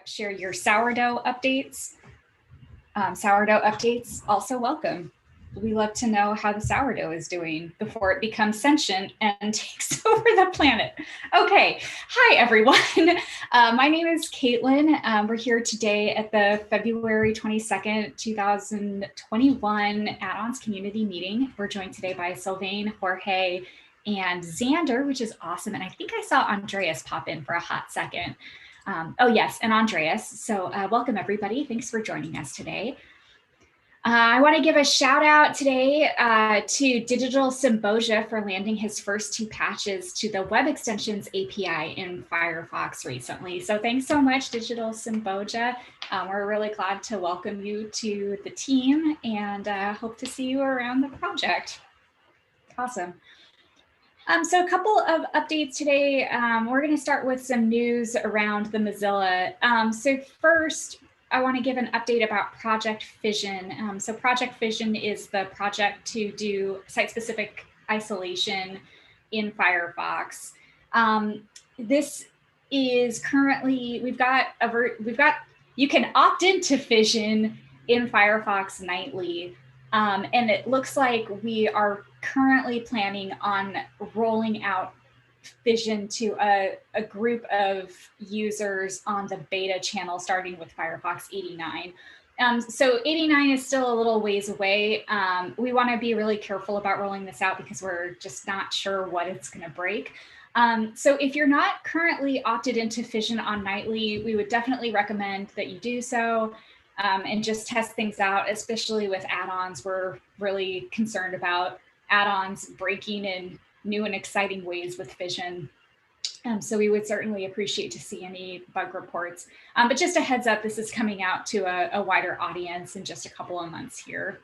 share your sourdough updates. Sourdough updates also welcome. We love to know how the sourdough is doing before it becomes sentient and takes over the planet. Okay, hi everyone. My name is Caitlin. We're here today at the February 22nd, 2021 Add-ons community meeting. We're joined today by Sylvain, Jorge, and Xander, which is awesome. And I think I saw Andreas pop in for a hot second. Oh yes, and Andreas. So welcome everybody. Thanks for joining us today. I want to give a shout out today to Digital Symbosia for landing his first 2 patches to the Web Extensions API in Firefox recently. So thanks so much, Digital Symbosia. We're really glad to welcome you to the team and hope to see you around the project. Awesome. So a couple of updates today. We're going to start with some news around the Mozilla. So first, I want to give an update about Project Fission. So Project Fission is the project to do site-specific isolation in Firefox. This is currently, you can opt into Fission in Firefox nightly. And it looks like we are currently planning on rolling out Fission to a group of users on the beta channel, starting with Firefox 89. So 89 is still a little ways away. We want to be really careful about rolling this out because we're just not sure what it's going to break. So if you're not currently opted into Fission on nightly, we would definitely recommend that you do so. And just test things out, especially with add-ons. We're really concerned about add-ons breaking in new and exciting ways with Fission. So we would certainly appreciate to see any bug reports. But just a heads up, this is coming out to a wider audience in just a couple of months here.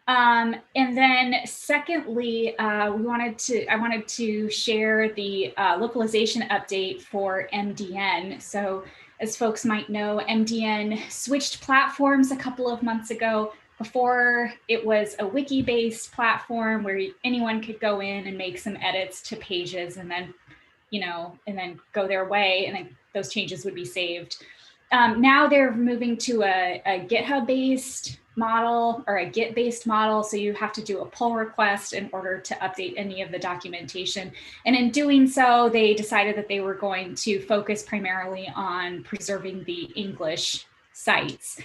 And then secondly, I wanted to share the localization update for MDN. So as folks might know, MDN switched platforms a couple of months ago. Before, it was a wiki-based platform where anyone could go in and make some edits to pages and then, go their way, and then those changes would be saved. Now they're moving to a GitHub-based model or a Git-based model. So you have to do a pull request in order to update any of the documentation. And in doing so, they decided that they were going to focus primarily on preserving the English sites.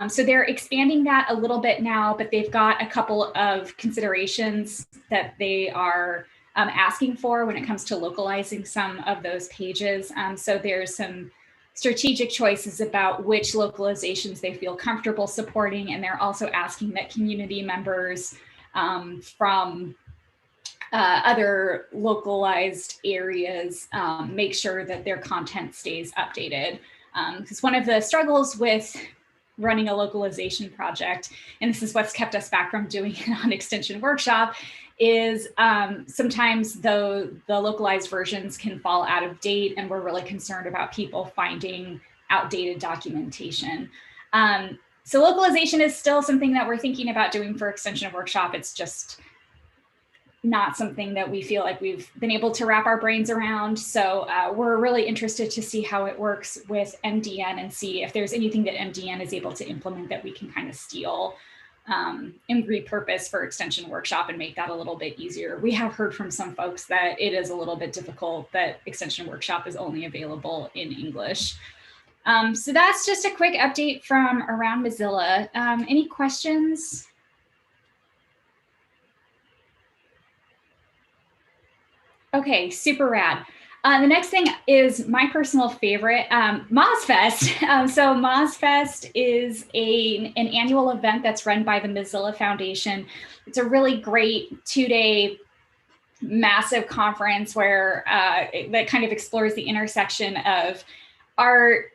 So they're expanding that a little bit now, but they've got a couple of considerations that they are asking for when it comes to localizing some of those pages. So there's some strategic choices about which localizations they feel comfortable supporting, and they're also asking that community members from other localized areas make sure that their content stays updated. Because one of the struggles with running a localization project, and this is what's kept us back from doing it on Extension Workshop, is sometimes the localized versions can fall out of date, and we're really concerned about people finding outdated documentation. So localization is still something that we're thinking about doing for Extension Workshop. It's just not something that we feel like we've been able to wrap our brains around. So we're really interested to see how it works with MDN and see if there's anything that MDN is able to implement that we can kind of steal and repurpose for Extension Workshop and make that a little bit easier. We have heard from some folks that it is a little bit difficult that Extension Workshop is only available in English. So that's just a quick update from around Mozilla. Any questions? Okay, super rad. The next thing is my personal favorite, Mozfest. So Mozfest is an annual event that's run by the Mozilla Foundation. It's a really great 2-day massive conference where that kind of explores the intersection of art,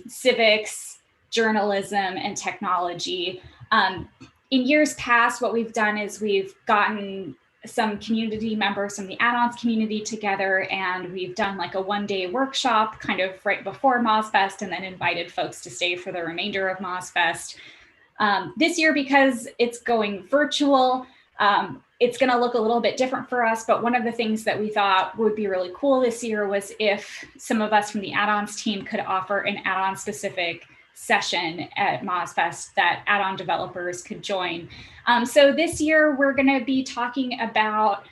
civics, journalism, and technology. In years past, what we've done is we've gotten some community members from the add-ons community together, and we've done like a 1-day workshop kind of right before Mozfest, and then invited folks to stay for the remainder of Mozfest. This year, because it's going virtual, it's going to look a little bit different for us, but one of the things that we thought would be really cool this year was if some of us from the add-ons team could offer an add-on specific session at Mozfest that add-on developers could join. So this year we are going to be talking about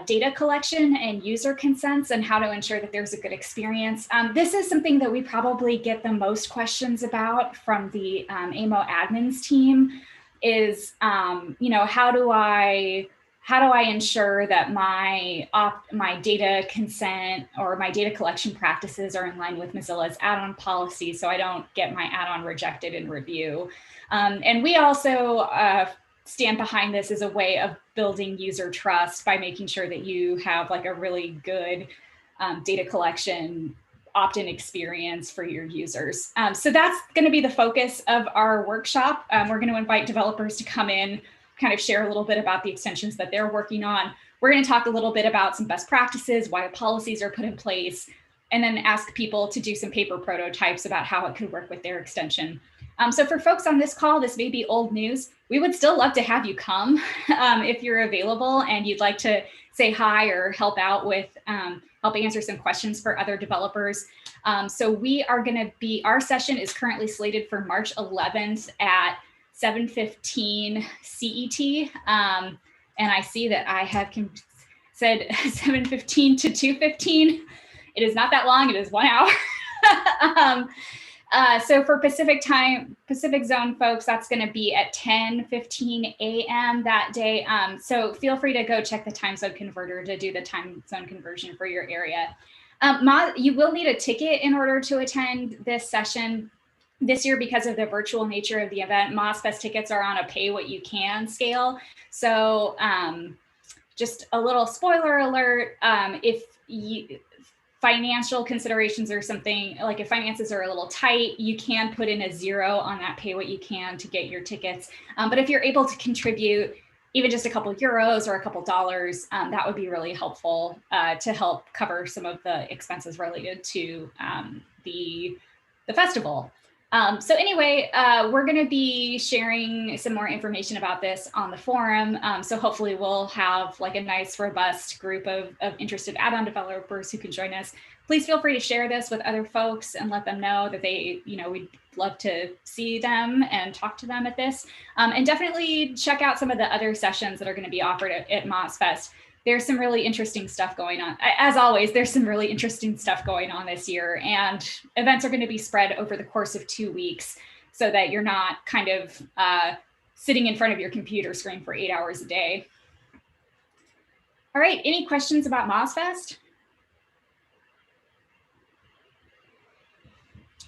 data collection and user consents and how to ensure that there's a good experience. This is something that we probably get the most questions about from the AMO admins team is, how do I ensure that my data consent or my data collection practices are in line with Mozilla's add-on policy so I don't get my add-on rejected in review. And we also stand behind this as a way of building user trust by making sure that you have like a really good data collection opt-in experience for your users. So that's going to be the focus of our workshop. We're going to invite developers to come in, kind of share a little bit about the extensions that they're working on. We're going to talk a little bit about some best practices, why policies are put in place, and then ask people to do some paper prototypes about how it could work with their extension. So for folks on this call, this may be old news. We would still love to have you come if you're available and you'd like to say hi or help out with help answer some questions for other developers. So we are going to be, our session is currently slated for March 11th at 7:15 CET. And I see that I have said 7:15 to 2:15. It is not that long, it is 1 hour. So for Pacific Zone folks, that's going to be at 10:15 a.m. that day. So feel free to go check the time zone converter to do the time zone conversion for your area. You will need a ticket in order to attend this session. This year, because of the virtual nature of the event, Mozfest tickets are on a pay what you can scale. So just a little spoiler alert, financial considerations or something, like if finances are a little tight, you can put in a 0 on that pay what you can to get your tickets. But if you're able to contribute even just a couple euros or a couple dollars, that would be really helpful to help cover some of the expenses related to the festival. So anyway, we're going to be sharing some more information about this on the forum. So hopefully we'll have like a nice, robust group of interested add-on developers who can join us. Please feel free to share this with other folks and let them know that they, we'd love to see them and talk to them at this. And definitely check out some of the other sessions that are going to be offered at Mozfest. There's some really interesting stuff going on. As always, there's some really interesting stuff going on this year, and events are going to be spread over the course of 2 weeks so that you're not kind of sitting in front of your computer screen for 8 hours a day. All right, any questions about Mozfest?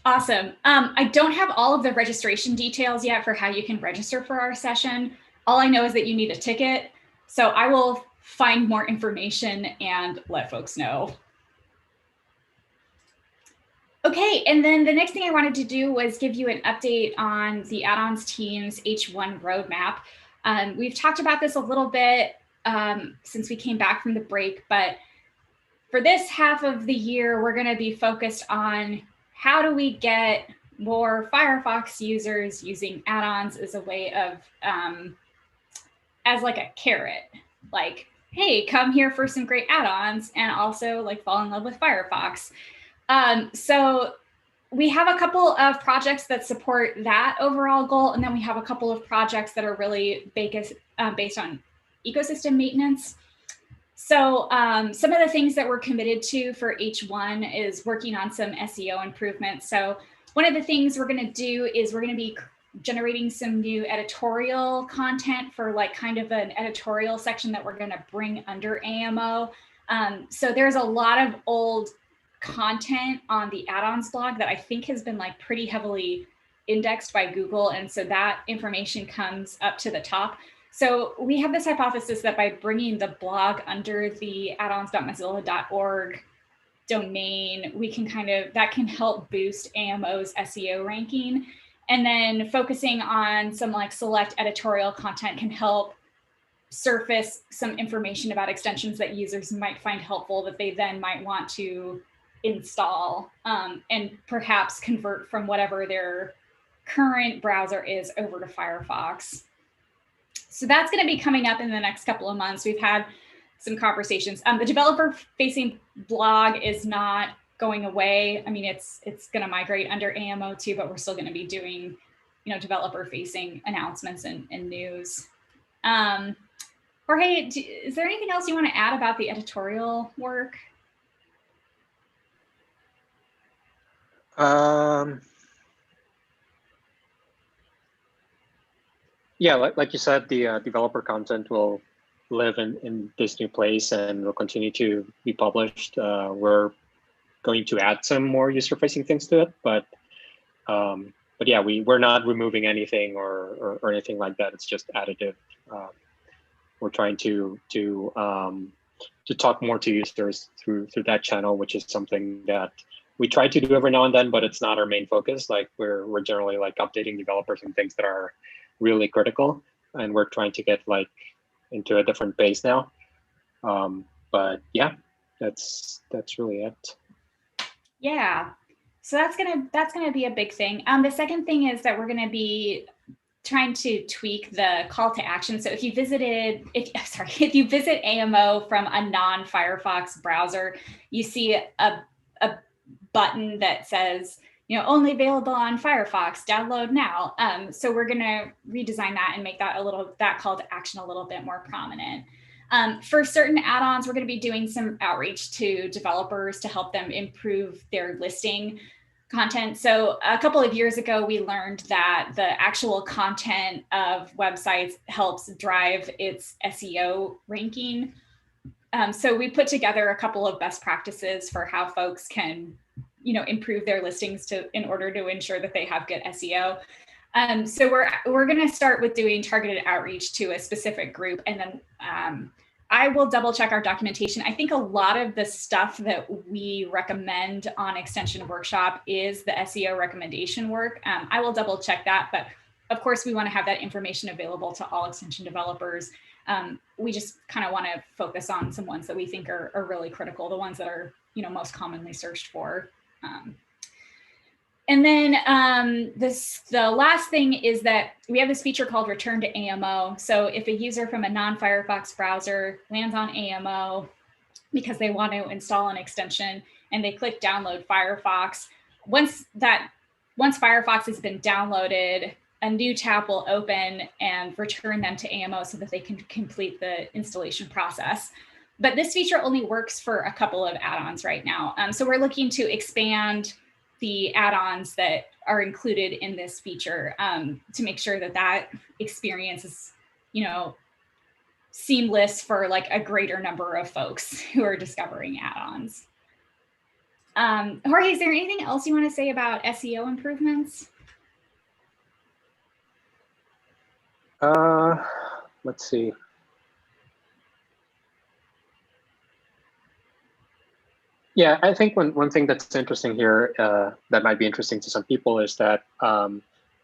Awesome. I don't have all of the registration details yet for how you can register for our session. All I know is that you need a ticket. So I will find more information and let folks know. Okay, and then the next thing I wanted to do was give you an update on the add-ons team's H1 roadmap. We've talked about this a little bit since we came back from the break, but for this half of the year, we're going to be focused on how do we get more Firefox users using add-ons as a way of, as like a carrot, like, hey, come here for some great add-ons and also like fall in love with Firefox. So we have a couple of projects that support that overall goal. And then we have a couple of projects that are really based on ecosystem maintenance. So some of the things that we're committed to for H1 is working on some SEO improvements. So one of the things we're going to do is we're going to be generating some new editorial content for like kind of an editorial section that we're going to bring under AMO. So there's a lot of old content on the add-ons blog that I think has been like pretty heavily indexed by Google. And so that information comes up to the top. So we have this hypothesis that by bringing the blog under the addons.mozilla.org domain, we can that can help boost AMO's SEO ranking. And then focusing on some like select editorial content can help surface some information about extensions that users might find helpful that they then might want to install and perhaps convert from whatever their current browser is over to Firefox. So that's going to be coming up in the next couple of months. We've had some conversations. The developer-facing blog is not going away. I mean, it's going to migrate under AMO too, but we're still going to be doing, developer-facing announcements and news. Jorge, is there anything else you want to add about the editorial work? Yeah, like you said, the developer content will live in this new place and will continue to be published. We're going to add some more user-facing things to it, but yeah, we're not removing anything or anything like that. It's just additive. We're trying to talk more to users through that channel, which is something that we try to do every now and then, but it's not our main focus. Like we're generally like updating developers and things that are really critical, and we're trying to get like into a different base now. But yeah, that's really it. Yeah, so that's gonna be a big thing. The second thing is that we're gonna be trying to tweak the call to action. So if you visit AMO from a non-Firefox browser, you see a button that says, only available on Firefox, download now. So we're gonna redesign that and make that call to action a little bit more prominent. For certain add-ons, we're going to be doing some outreach to developers to help them improve their listing content. So a couple of years ago, we learned that the actual content of websites helps drive its SEO ranking. So we put together a couple of best practices for how folks can, improve their listings in order to ensure that they have good SEO. So we're going to start with doing targeted outreach to a specific group, and then I will double check our documentation. I think a lot of the stuff that we recommend on Extension Workshop is the SEO recommendation work. I will double check that, but of course we want to have that information available to all Extension developers. We just kind of want to focus on some ones that we think are really critical, the ones that are most commonly searched for. And then the last thing is that we have this feature called Return to AMO. So if a user from a non-Firefox browser lands on AMO because they want to install an extension and they click download Firefox, once Firefox has been downloaded, a new tab will open and return them to AMO so that they can complete the installation process. But this feature only works for a couple of add-ons right now. So we're looking to expand the add-ons that are included in this feature to make sure that experience is, seamless for like a greater number of folks who are discovering add-ons. Jorge, is there anything else you want to say about SEO improvements? Let's see. Yeah, I think one thing that's interesting here that might be interesting to some people is that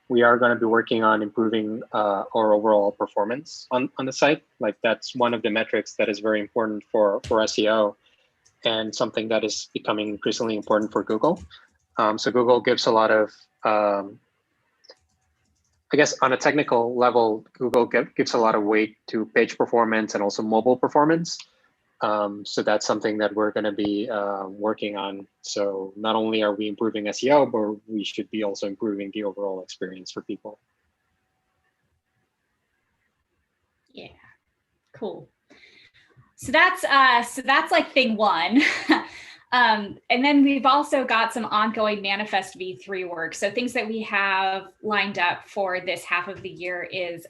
we are going to be working on improving our overall performance on the site. Like that's one of the metrics that is very important for SEO and something that is becoming increasingly important for Google. So Google gives a lot of, I guess on a technical level, Google gives a lot of weight to page performance and also mobile performance. So that's something that we're going to be working on. So not only are we improving SEO, but we should be also improving the overall experience for people. Yeah, cool. So that's like thing one. And then we've also got some ongoing Manifest v3 work. So things that we have lined up for this half of the year is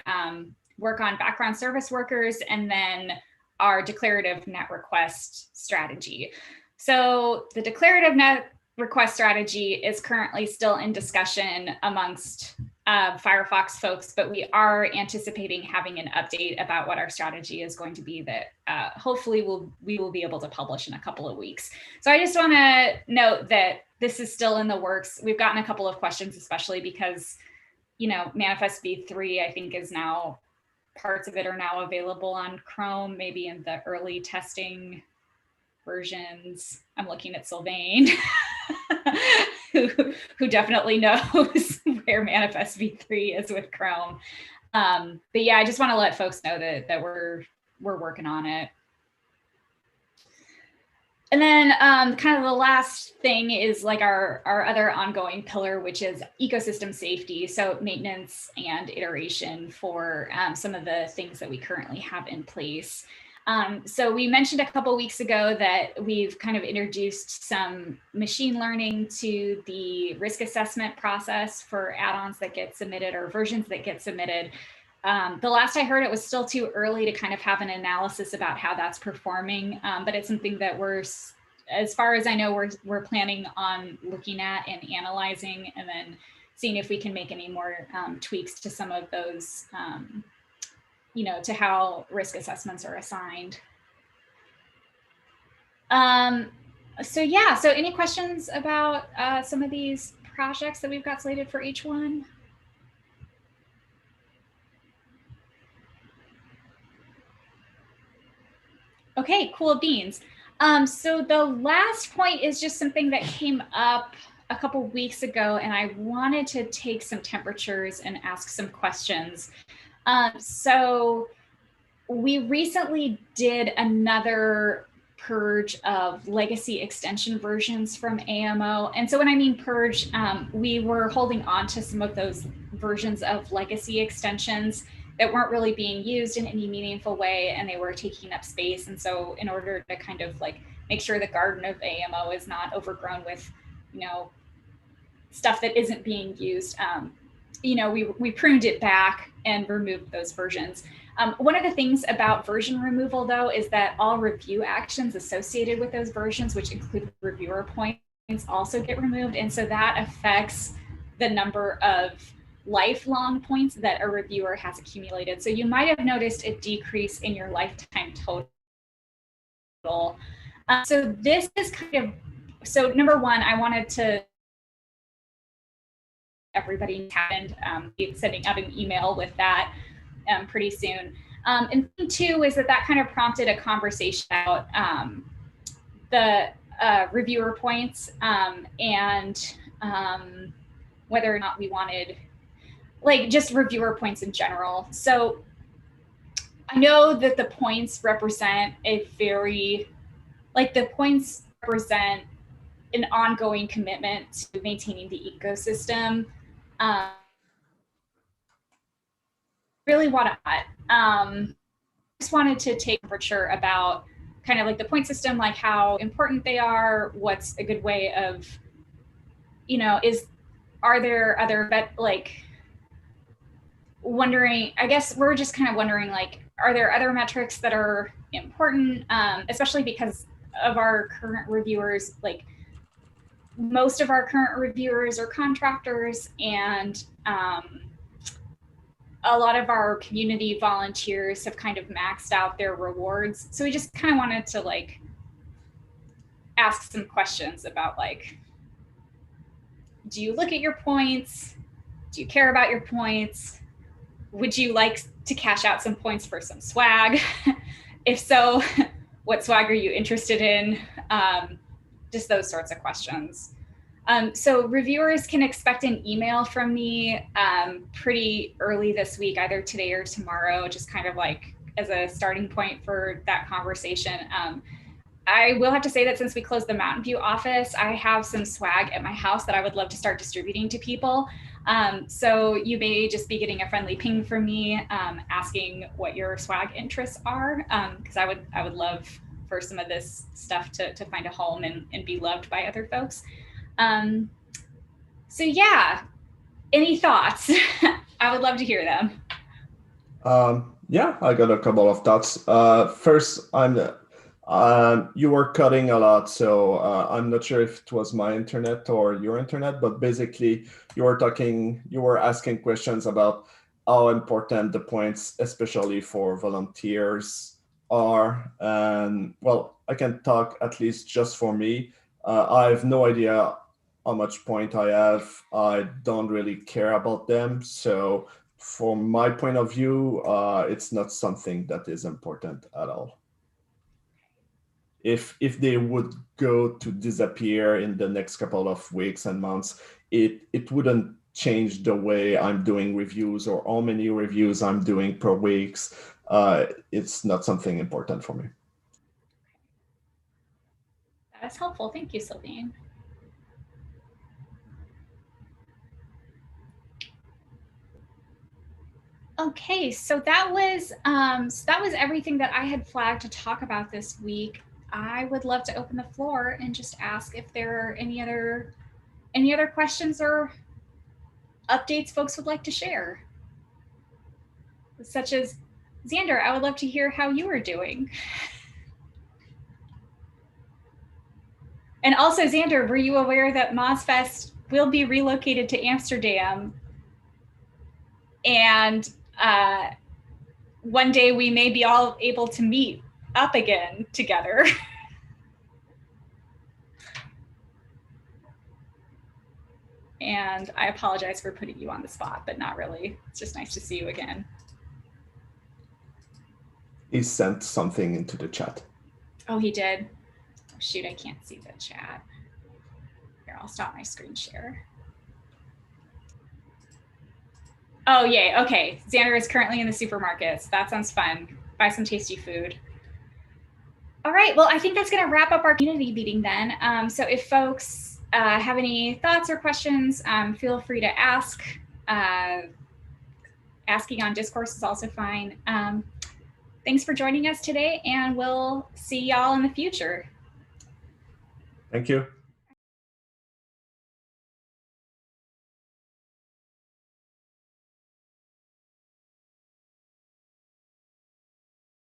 work on background service workers and then our declarative net request strategy. So the declarative net request strategy is currently still in discussion amongst Firefox folks, but we are anticipating having an update about what our strategy is going to be that hopefully we will be able to publish in a couple of weeks. So I just want to note that this is still in the works. We've gotten a couple of questions, especially because, Manifest v3, I think is now, parts of it are now available on Chrome, maybe in the early testing versions. I'm looking at Sylvain, who definitely knows where Manifest v3 is with Chrome. But yeah, I just want to let folks know that we're working on it. And then kind of the last thing is like our other ongoing pillar, which is ecosystem safety. So maintenance and iteration for some of the things that we currently have in place. So we mentioned a couple weeks ago that we've kind of introduced some machine learning to the risk assessment process for add-ons that get submitted or versions that get submitted. The last I heard, it was still too early to kind of have an analysis about how that's performing, but it's something that we're, as far as I know, we're planning on looking at and analyzing, and then seeing if we can make any more tweaks to some of those, you know, to how risk assessments are assigned. So yeah, so any questions about some of these projects that we've got slated for each one? Okay, cool beans. So the last point is just something that came up a couple weeks ago, and I wanted to take some temperatures and ask some questions. So we recently did another purge of legacy extension versions from AMO. And so when I mean purge, we were holding on to some of those versions of legacy extensions that weren't really being used in any meaningful way, and they were taking up space. And so in order to kind of like make sure the garden of AMO is not overgrown with, you know, stuff that isn't being used, you know, we pruned it back and removed those versions. One of the things about version removal, though, is that all review actions associated with those versions, which include reviewer points, also get removed. And so that affects the number of lifelong points that a reviewer has accumulated. So you might have noticed a decrease in your lifetime total. So this is kind of, so number one, I wanted to everybody happened, sending out an email with that pretty soon. And thing two is that kind of prompted a conversation about the reviewer points and whether or not we wanted, like, just reviewer points in general. So I know that the points represent a very, like, the points represent an ongoing commitment to maintaining the ecosystem. Really want to just wanted to take a temperature about kind of like the point system, like how important they are, what's a good way of, you know, are there other, like, wondering, I guess we're just kind of wondering, like, are there other metrics that are important, especially because of our current reviewers, like most of our current reviewers are contractors, and a lot of our community volunteers have kind of maxed out their rewards. So we just kind of wanted to like ask some questions about, like, do you look at your points? Do you care about your points? Would you like to cash out some points for some swag? If so, what swag are you interested in? Just those sorts of questions. So reviewers can expect an email from me pretty early this week, either today or tomorrow, just kind of like as a starting point for that conversation. I will have to say that since we closed the Mountain View office, I have some swag at my house that I would love to start distributing to people. So you may just be getting a friendly ping from me asking what your swag interests are, because I would love for some of this stuff to find a home and be loved by other folks. So yeah, any thoughts? I would love to hear them. Yeah, I got a couple of thoughts. First, you were cutting a lot, so I'm not sure if it was my internet or your internet, but basically you were asking questions about how important the points, especially for volunteers, are. And well, I can talk at least just for me. I have no idea how much point I have. I don't really care about them. So from my point of view, it's not something that is important at all. If they would go to disappear in the next couple of weeks and months, it wouldn't change the way I'm doing reviews or how many reviews I'm doing per weeks. It's not something important for me. That's helpful. Thank you, Sylvain. Okay, so that was everything that I had flagged to talk about this week. I would love to open the floor and just ask if there are any other questions or updates folks would like to share. Such as, Xander, I would love to hear how you are doing. And also, Xander, were you aware that Mozfest will be relocated to Amsterdam? And one day we may be all able to meet up again together. And I apologize for putting you on the spot, but not really. It's just nice to see you again. He sent something into the chat. Oh, he did? Oh, shoot, I can't see the chat. Here, I'll stop my screen share. Oh, yay. Okay. Xander is currently in the supermarkets. That sounds fun. Buy some tasty food. All right. Well, I think that's going to wrap up our community meeting then. So if folks have any thoughts or questions, feel free to ask. Asking on Discourse is also fine. Thanks for joining us today, and we'll see y'all in the future. Thank you.